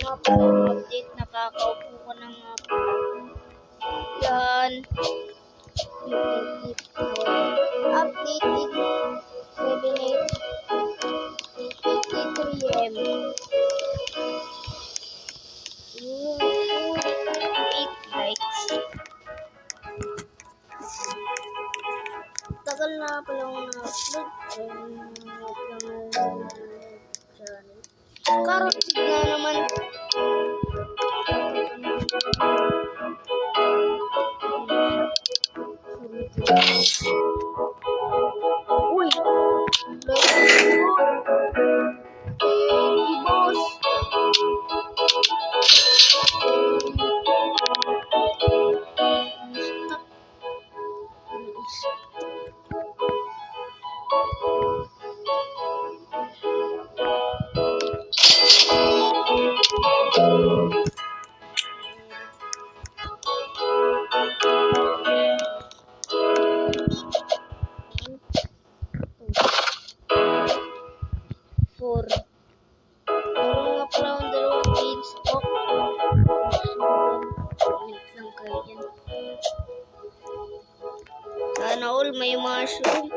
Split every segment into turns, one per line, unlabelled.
nga pala yung update. Nakakaupo ko na nga po. Yan. Update 7853M. 8 likes. Tagal na pala akong na-upload. Karot na naman. Uy! Boss! Meron nga pala akong dalawang beanstalk. Wait lang kayo yan. Sana all may mushroom.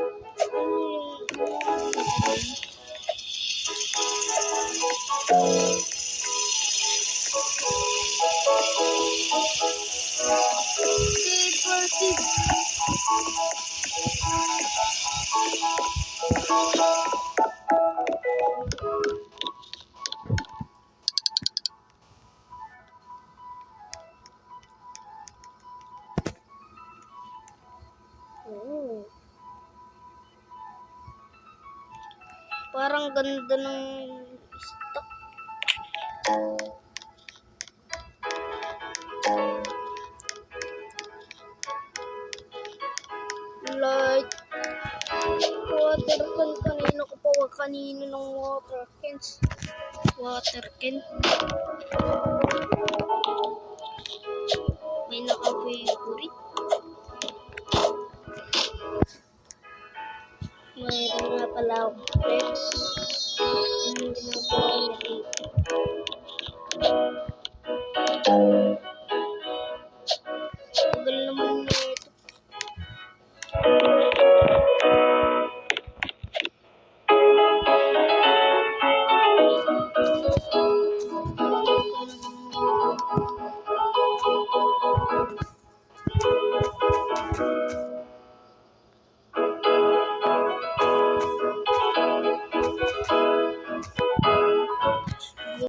Oh. Parang ganda ng stock. Light. Water can. Kanina ko pa kanino ng water cans. Water can. May naka-favorite. Mayroon nga pala akong friends. Hindi na po ako nakita.